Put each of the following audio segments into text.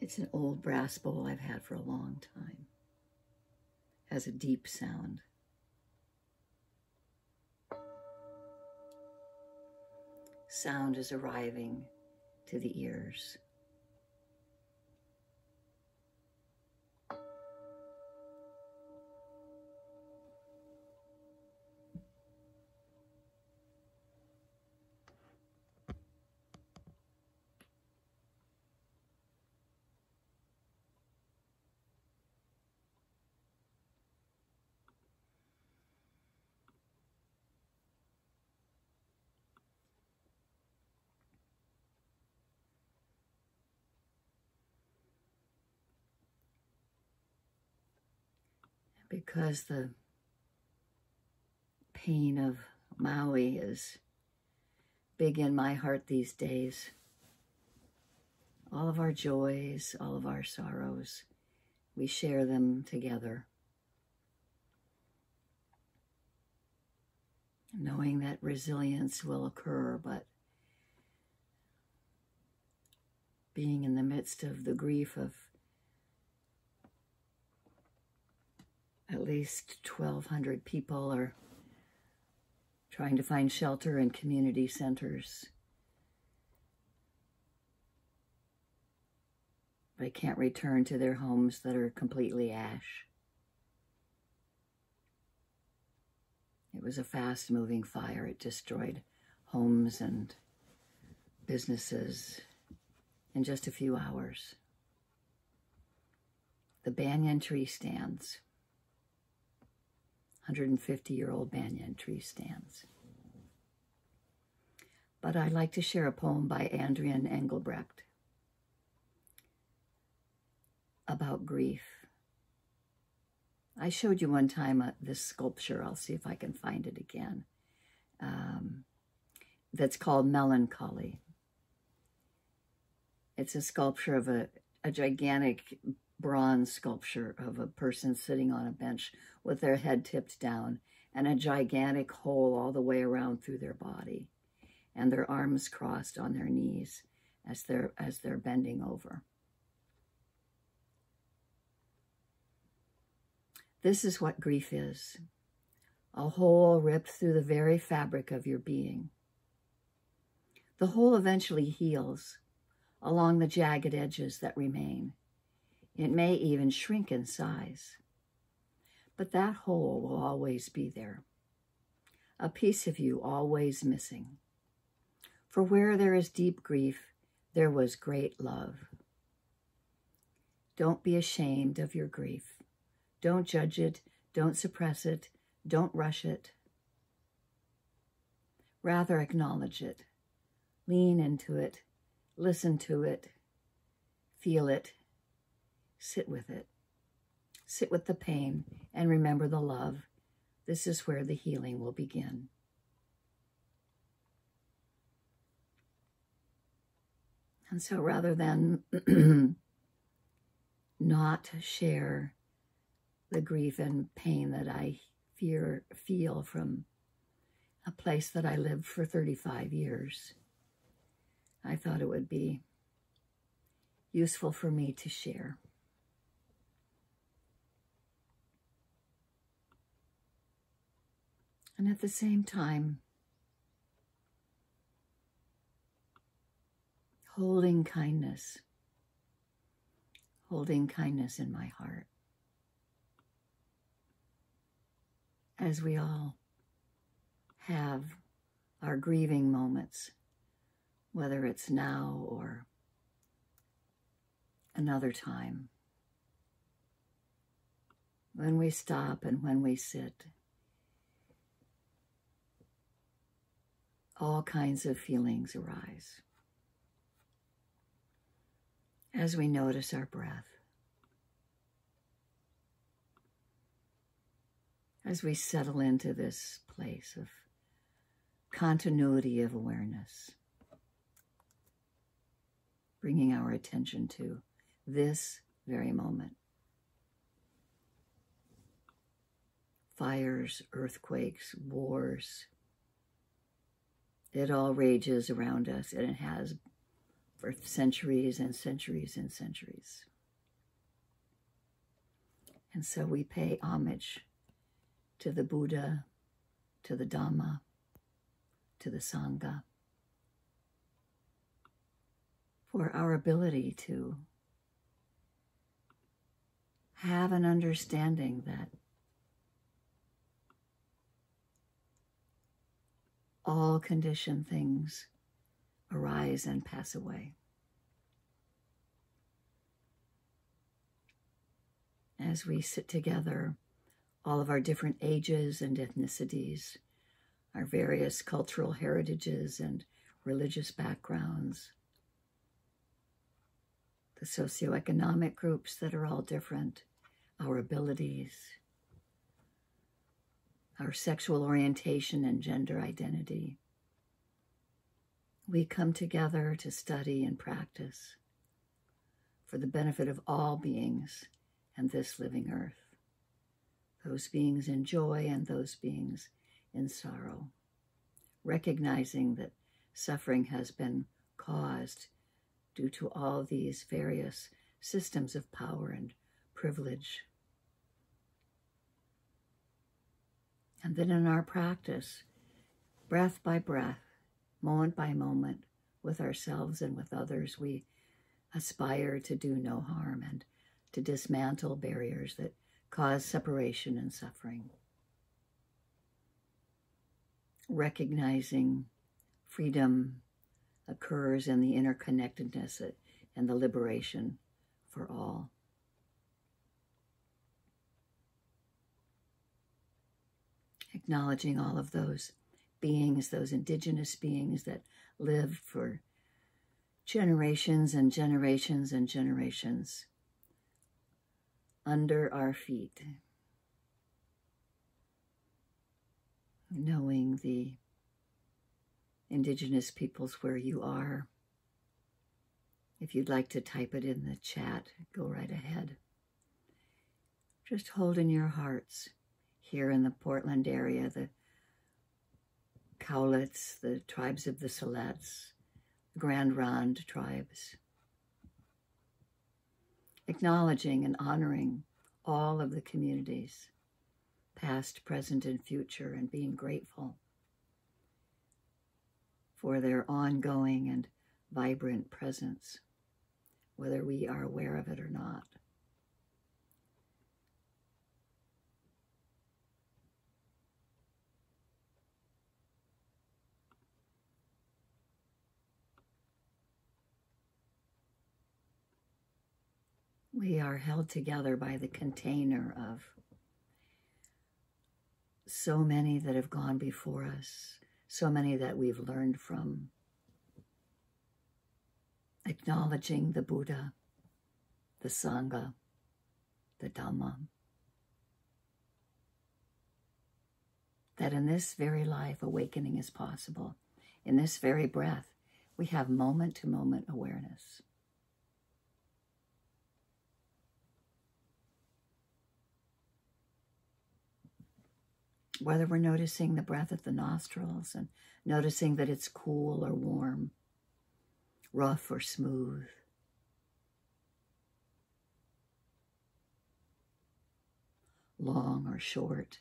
It's an old brass bowl I've had for a long time. Has a deep sound. Sound is arriving to the ears. Because the pain of Maui is big in my heart these days. All of our joys, all of our sorrows, we share them together. Knowing that resilience will occur, but being in the midst of the grief of at least 1,200 people are trying to find shelter in community centers. They can't return to their homes that are completely ash. It was a fast-moving fire. It destroyed homes and businesses in just a few hours. The banyan tree stands. 150-year-old banyan tree stands. But I'd like to share a poem by Adrian Engelbrecht about grief. I showed you one time this sculpture. I'll see if I can find it again. That's called Melancholy. It's a sculpture of a gigantic bronze sculpture of a person sitting on a bench with their head tipped down and a gigantic hole all the way around through their body, and their arms crossed on their knees as they're bending over. This is what grief is: a hole ripped through the very fabric of your being. The hole eventually heals along the jagged edges that remain. It may even shrink in size, but that hole will always be there, a piece of you always missing. For where there is deep grief, there was great love. Don't be ashamed of your grief. Don't judge it. Don't suppress it. Don't rush it. Rather acknowledge it. Lean into it. Listen to it. Feel it. Sit with it. Sit with the pain and remember the love. This is where the healing will begin. And so rather than not share the grief and pain that I feel from a place that I lived for 35 years, I thought it would be useful for me to share. And at the same time, holding kindness in my heart. As we all have our grieving moments, whether it's now or another time, when we stop and when we sit, all kinds of feelings arise as we notice our breath, as we settle into this place of continuity of awareness, bringing our attention to this very moment. Fires, earthquakes, wars, it all rages around us, and it has for centuries and centuries and centuries. And so we pay homage to the Buddha, to the Dhamma, to the Sangha, for our ability to have an understanding that all conditioned things arise and pass away. As we sit together, all of our different ages and ethnicities, our various cultural heritages and religious backgrounds, the socioeconomic groups that are all different, our abilities, our sexual orientation and gender identity. We come together to study and practice for the benefit of all beings and this living earth, those beings in joy and those beings in sorrow, recognizing that suffering has been caused due to all these various systems of power and privilege. And then in our practice, breath by breath, moment by moment, with ourselves and with others, we aspire to do no harm and to dismantle barriers that cause separation and suffering. Recognizing freedom occurs in the interconnectedness and the liberation for all. Acknowledging all of those beings, those indigenous beings that lived for generations and generations and generations under our feet. Knowing the indigenous peoples where you are. If you'd like to type it in the chat, go right ahead. Just hold in your hearts here in the Portland area, the Cowlitz, the tribes of the Siletz, the Grand Ronde tribes. Acknowledging and honoring all of the communities, past, present, and future, and being grateful for their ongoing and vibrant presence, whether we are aware of it or not. We are held together by the container of so many that have gone before us, so many that we've learned from. Acknowledging the Buddha, the Sangha, the Dhamma. That in this very life, awakening is possible. In this very breath, we have moment-to-moment awareness. Whether we're noticing the breath at the nostrils and noticing that it's cool or warm, rough or smooth, long or short.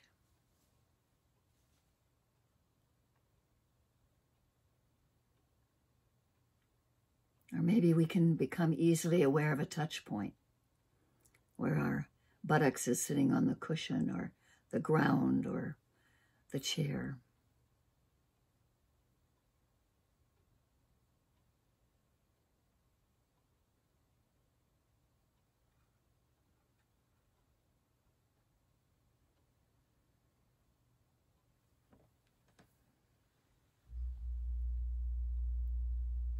Or maybe we can become easily aware of a touch point where our buttocks is sitting on the cushion or the ground or the chair.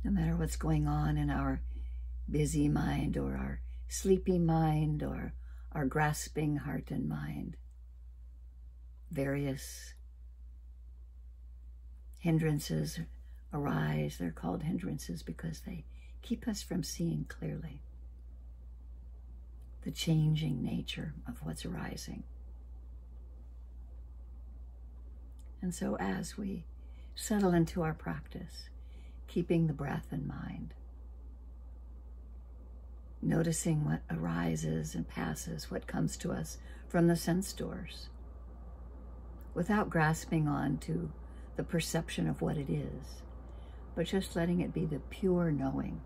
No matter what's going on in our busy mind or our sleepy mind or our grasping heart and mind, various hindrances arise. They're called hindrances because they keep us from seeing clearly the changing nature of what's arising. And so as we settle into our practice, keeping the breath in mind, noticing what arises and passes, what comes to us from the sense doors, without grasping on to the perception of what it is, but just letting it be the pure knowing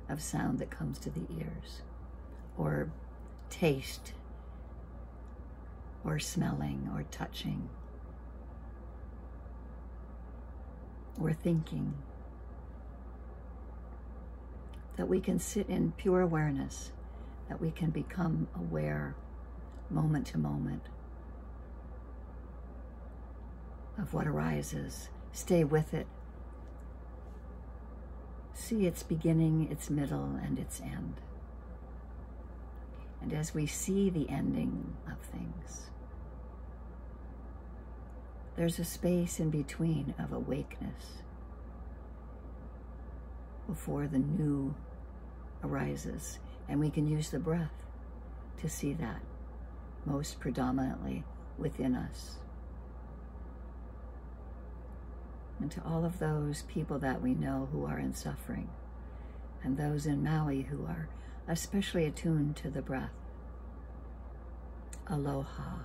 of sound that comes to the ears, or taste, or smelling, or touching, or thinking. That we can sit in pure awareness, that we can become aware moment to moment of what arises. Stay with it. See its beginning, its middle, and its end. And as we see the ending of things, there's a space in between of awakeness before the new arises, and we can use the breath to see that most predominantly within us. And to all of those people that we know who are in suffering, and those in Maui who are especially attuned to the breath, aloha,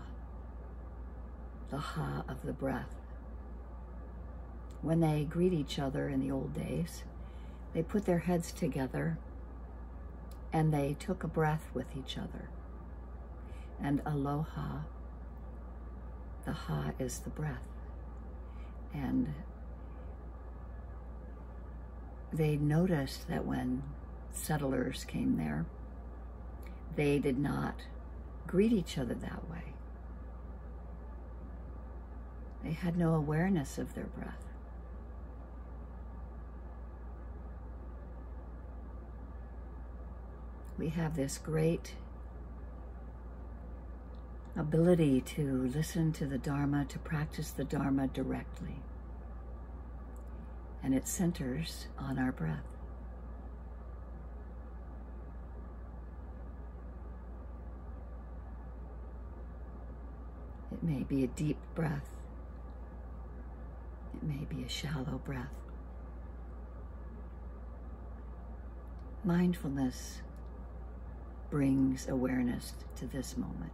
the ha of the breath. When they greet each other in the old days, they put their heads together and they took a breath with each other. And aloha, the ha is the breath. And they noticed that when settlers came there, they did not greet each other that way. They had no awareness of their breath. We have this great ability to listen to the Dharma, to practice the Dharma directly. And it centers on our breath. It may be a deep breath. It may be a shallow breath. Mindfulness brings awareness to this moment.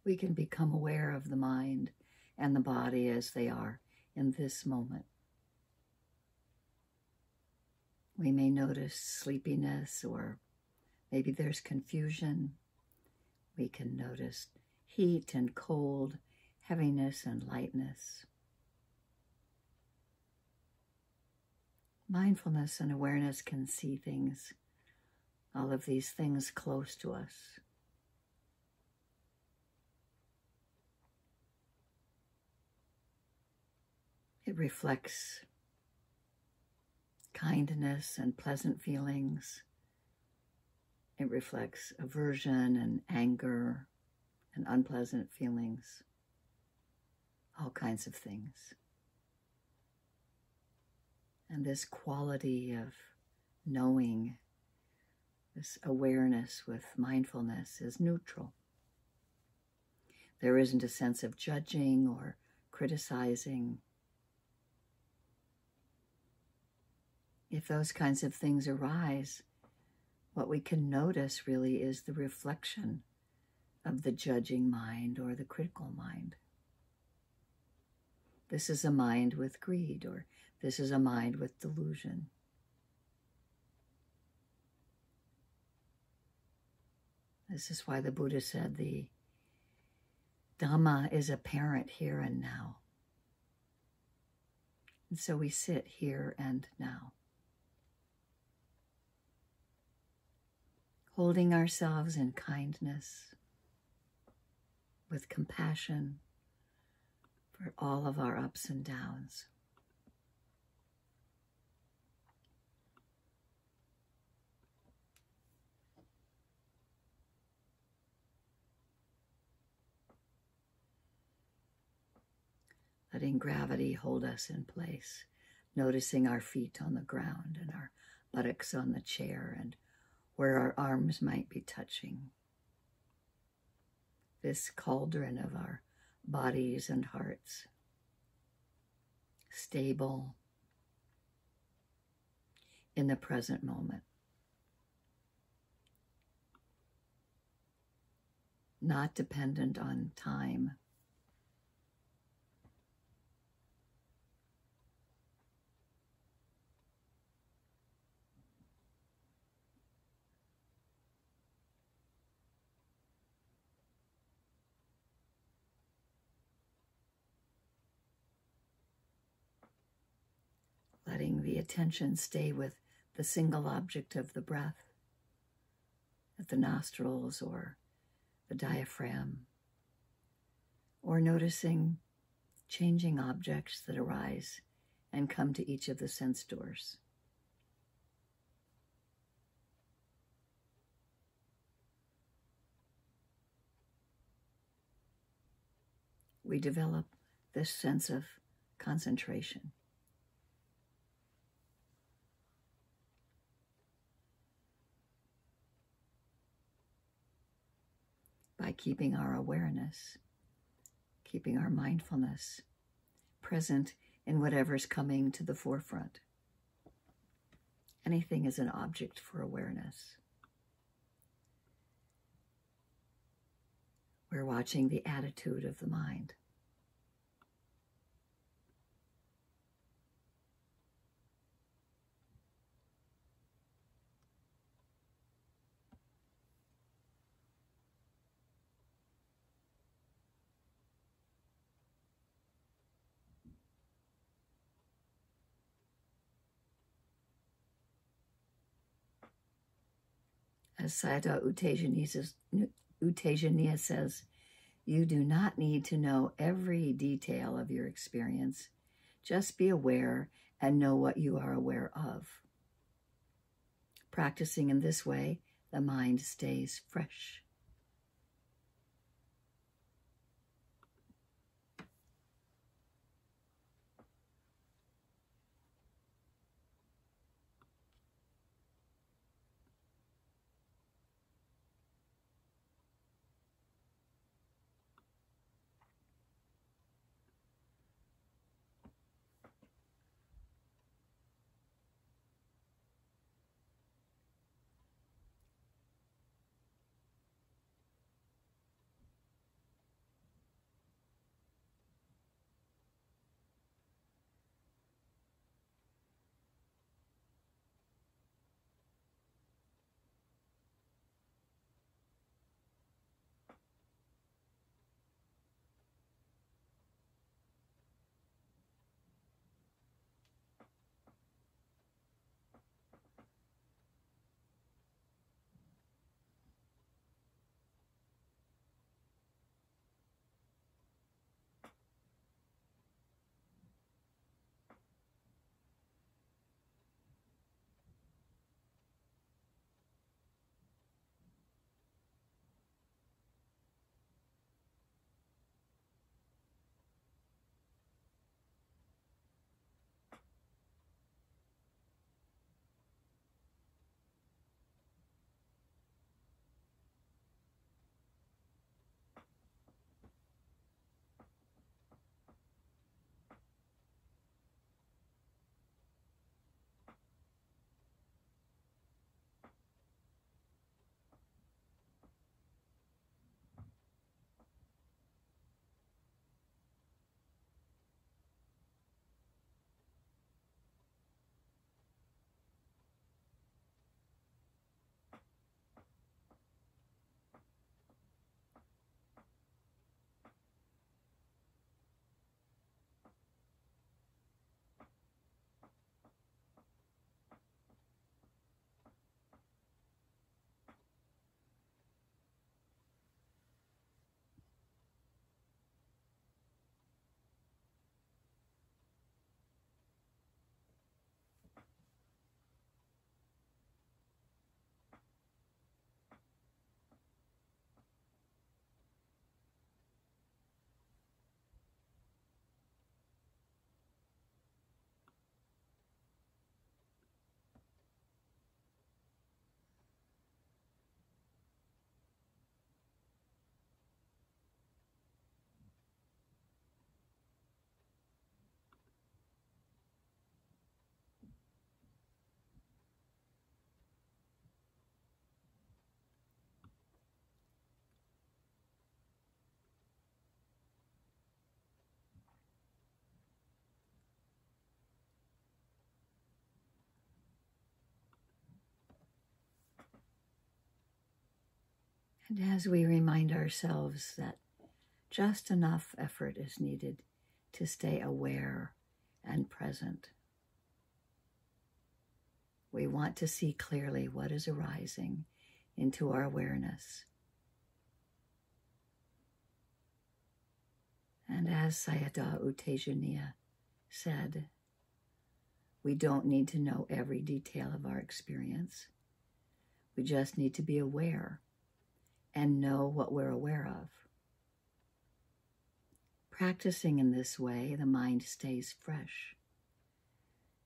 we can become aware of the mind and the body as they are in this moment. We may notice sleepiness, or maybe there's confusion. We can notice heat and cold, heaviness and lightness. Mindfulness and awareness can see things, all of these things close to us. It reflects kindness and pleasant feelings. It reflects aversion and anger and unpleasant feelings, all kinds of things. And this quality of knowing, this awareness with mindfulness, is neutral. There isn't a sense of judging or criticizing. If those kinds of things arise, what we can notice really is the reflection of the judging mind or the critical mind. This is a mind with greed, or this is a mind with delusion. This is why the Buddha said the Dhamma is apparent here and now. And so we sit here and now, holding ourselves in kindness, with compassion for all of our ups and downs. Letting gravity hold us in place, noticing our feet on the ground and our buttocks on the chair and where our arms might be touching. This cauldron of our bodies and hearts, stable in the present moment, not dependent on time. Letting the attention stay with the single object of the breath at the nostrils or the diaphragm, or noticing changing objects that arise and come to each of the sense doors. We develop this sense of concentration. By keeping our awareness, keeping our mindfulness present in whatever's coming to the forefront. Anything is an object for awareness. We're watching the attitude of the mind. As Sayadaw Utejaniya says, you do not need to know every detail of your experience. Just be aware and know what you are aware of. Practicing in this way, the mind stays fresh. And as we remind ourselves that just enough effort is needed to stay aware and present, we want to see clearly what is arising into our awareness. And as Sayadaw U Tejaniya said, we don't need to know every detail of our experience. We just need to be aware and know what we're aware of. Practicing in this way, the mind stays fresh,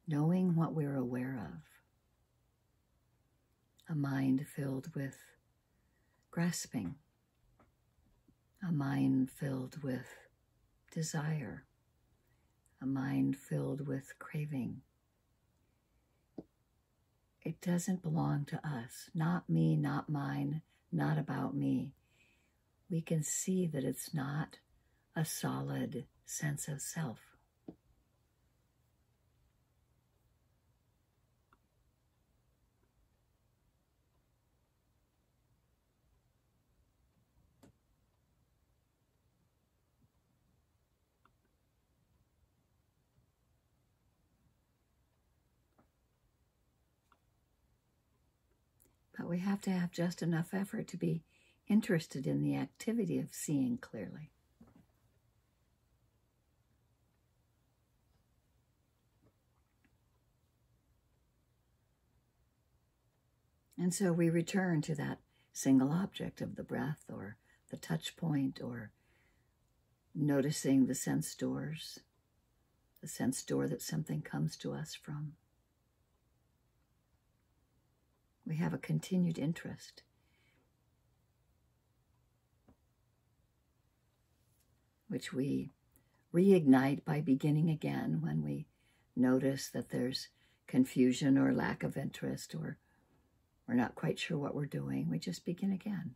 knowing what we're aware of. A mind filled with grasping, a mind filled with desire, a mind filled with craving. It doesn't belong to us, not me, not mine, not about me. We can see that it's not a solid sense of self. But we have to have just enough effort to be interested in the activity of seeing clearly. And so we return to that single object of the breath or the touch point, or noticing the sense doors, the sense door that something comes to us from. We have a continued interest. Which we reignite by beginning again when we notice that there's confusion or lack of interest, or we're not quite sure what we're doing. We just begin again.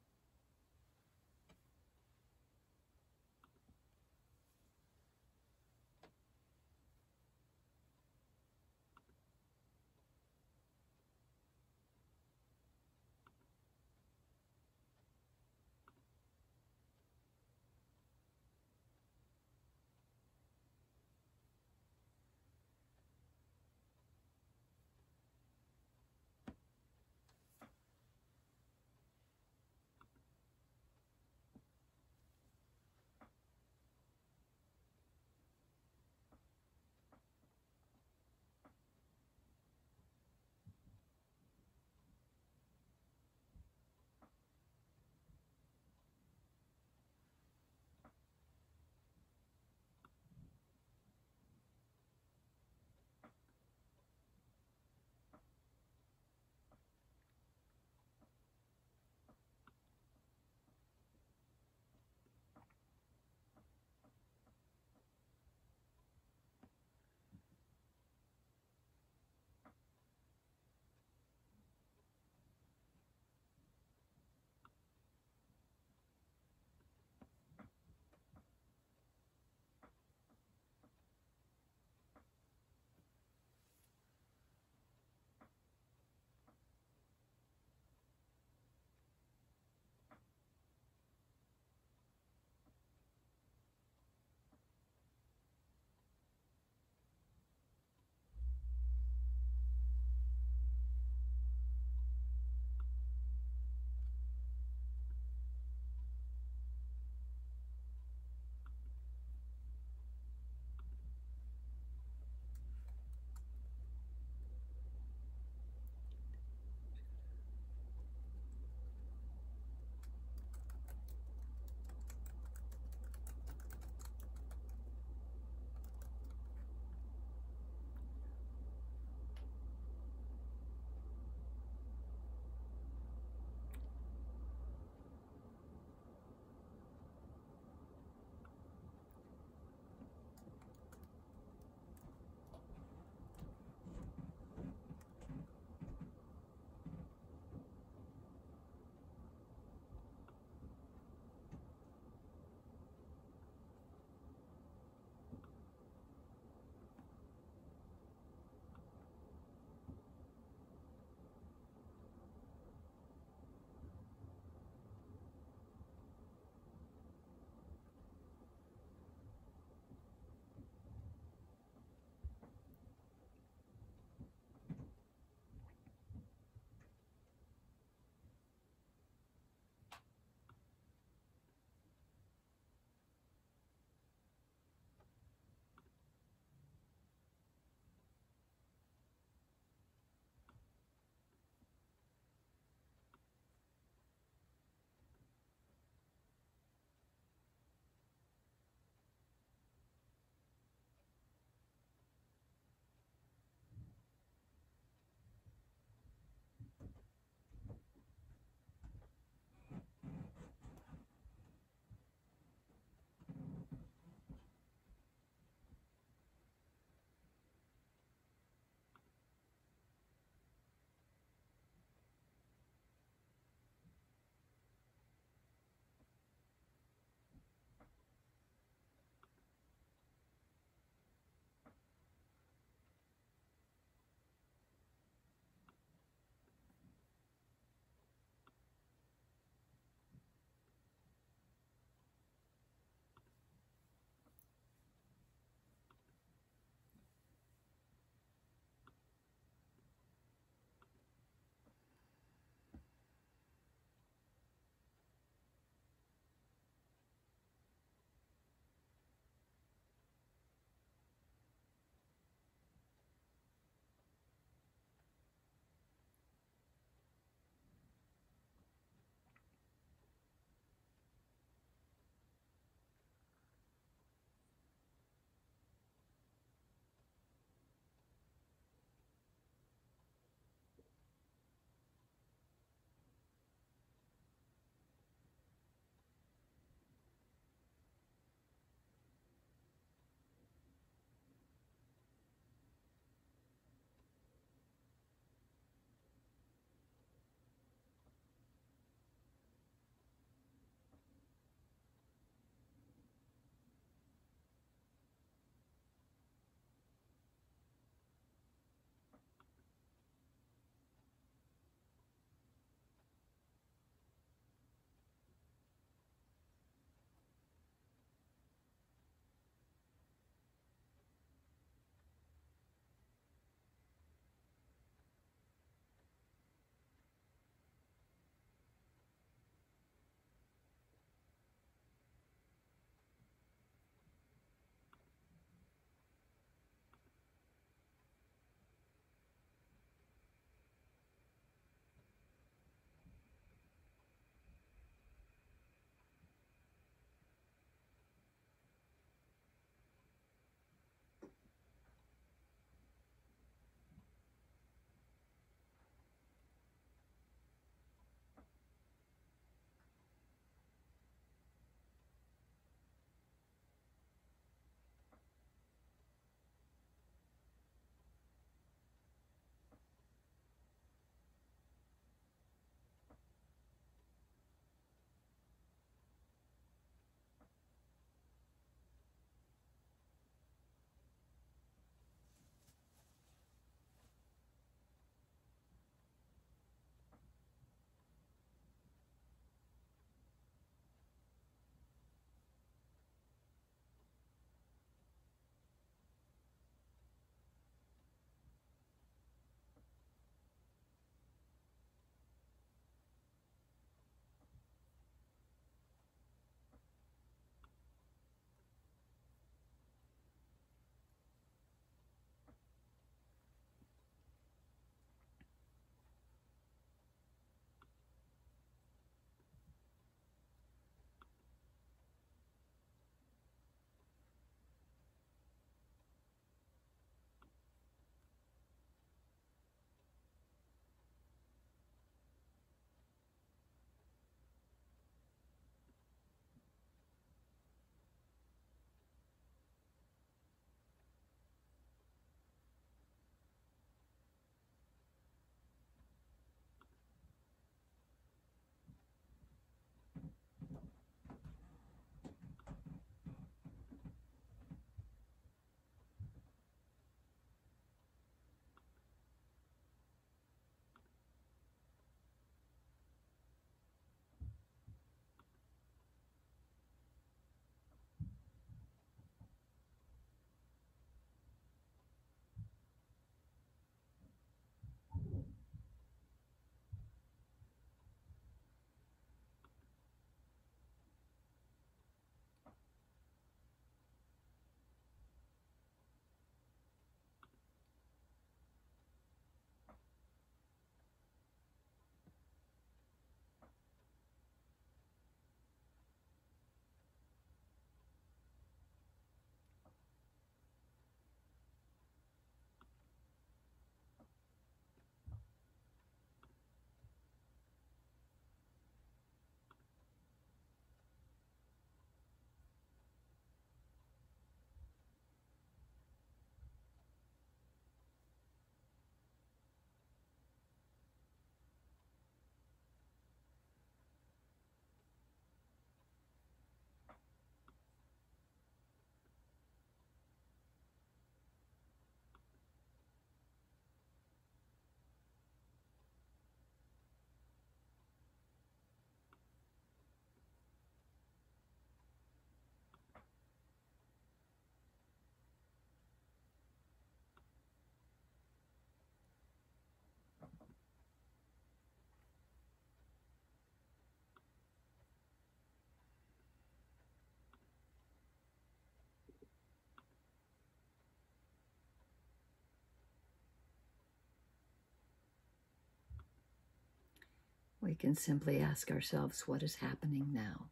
we can simply ask ourselves, what is happening now?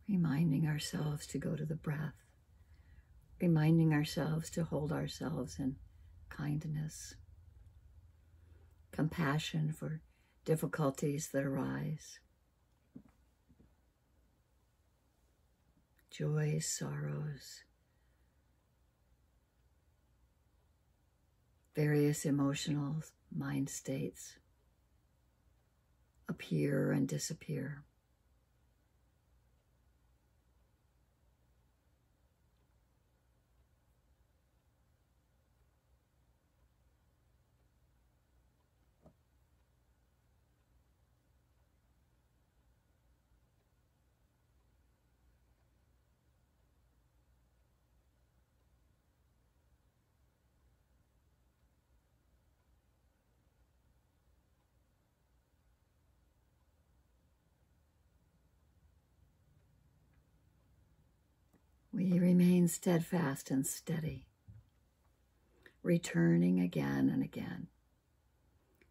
Reminding ourselves to go to the breath, reminding ourselves to hold ourselves in kindness, compassion for difficulties that arise, joys, sorrows, various emotional mind states appear and disappear. We remain steadfast and steady, returning again and again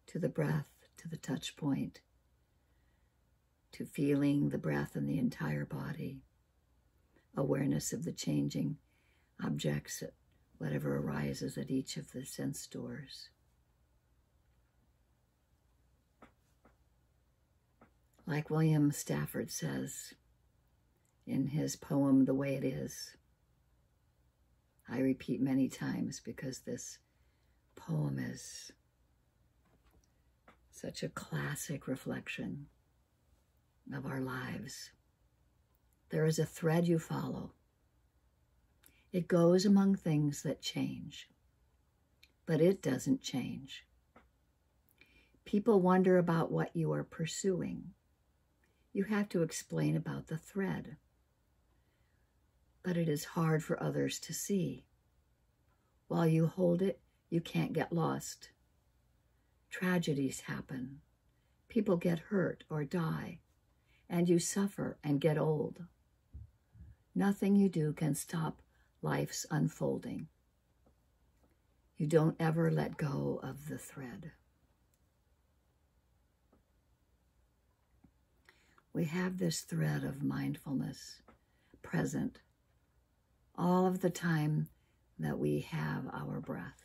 to the breath, to the touch point, to feeling the breath in the entire body, awareness of the changing objects, whatever arises at each of the sense doors. Like William Stafford says in his poem, The Way It Is, I repeat many times because this poem is such a classic reflection of our lives. There is a thread you follow. It goes among things that change, but it doesn't change. People wonder about what you are pursuing. You have to explain about the thread, but it is hard for others to see. While you hold it, you can't get lost. Tragedies happen. People get hurt or die, and you suffer and get old. Nothing you do can stop life's unfolding. You don't ever let go of the thread. We have this thread of mindfulness present all of the time that we have our breath.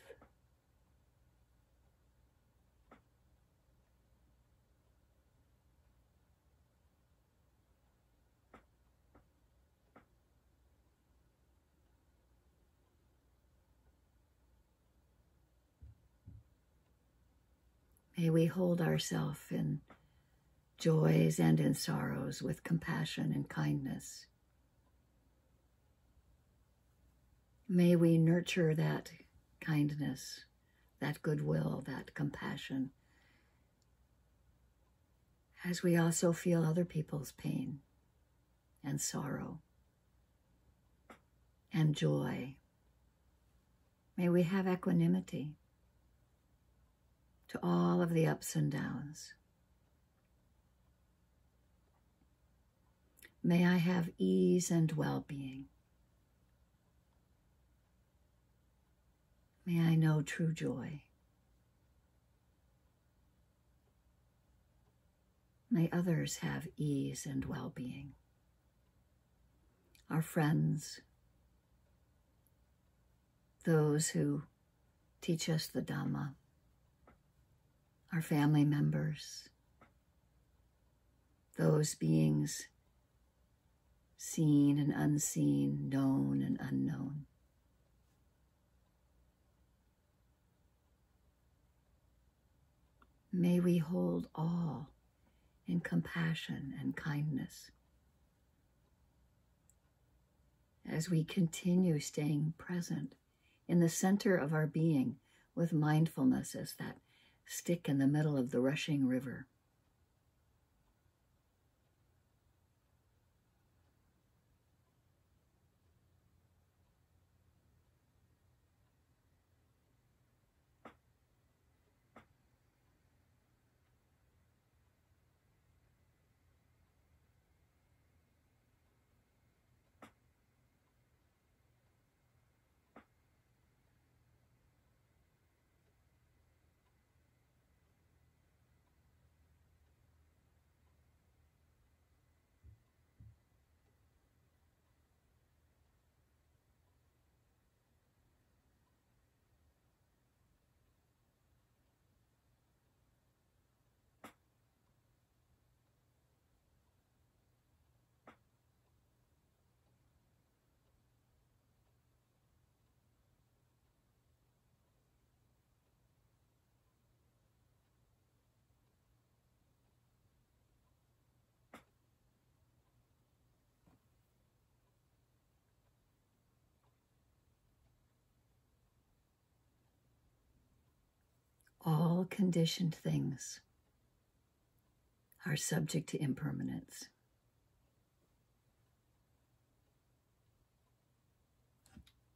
May we hold ourselves in joys and in sorrows with compassion and kindness. May we nurture that kindness, that goodwill, that compassion, as we also feel other people's pain and sorrow and joy. May we have equanimity to all of the ups and downs. May I have ease and well-being. May I know true joy. May others have ease and well-being. Our friends, those who teach us the Dhamma, our family members, those beings seen and unseen, known and unknown. May we hold all in compassion and kindness as we continue staying present in the center of our being with mindfulness as that stick in the middle of the rushing river. All conditioned things are subject to impermanence.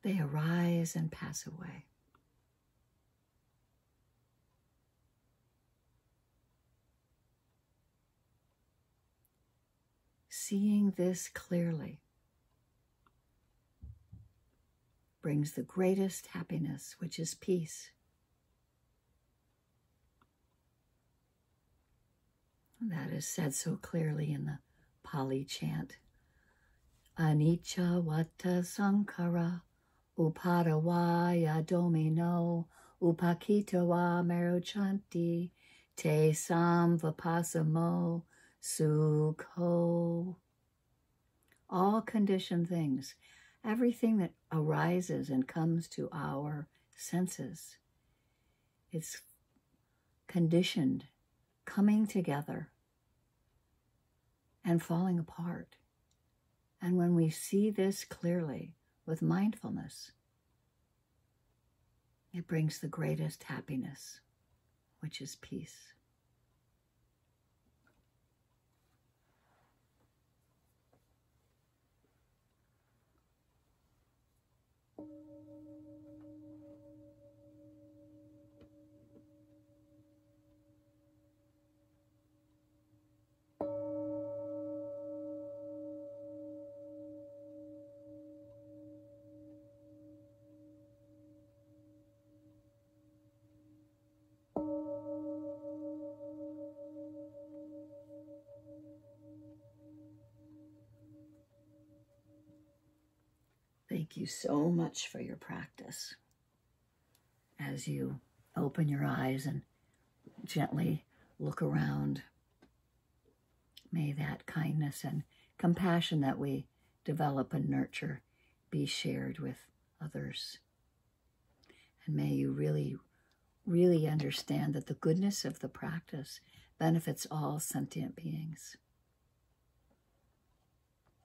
They arise and pass away. Seeing this clearly brings the greatest happiness, which is peace. That is said so clearly in the Pali chant. Anicca vata sankhara upadavaya domino upakitava merochanti te samvapasamo sukho. All conditioned things, everything that arises and comes to our senses, it's conditioned, coming together and falling apart. And when we see this clearly with mindfulness, it brings the greatest happiness, which is peace. Thank you so much for your practice. As you open your eyes and gently look around, may that kindness and compassion that we develop and nurture be shared with others. And may you really, really understand that the goodness of the practice benefits all sentient beings.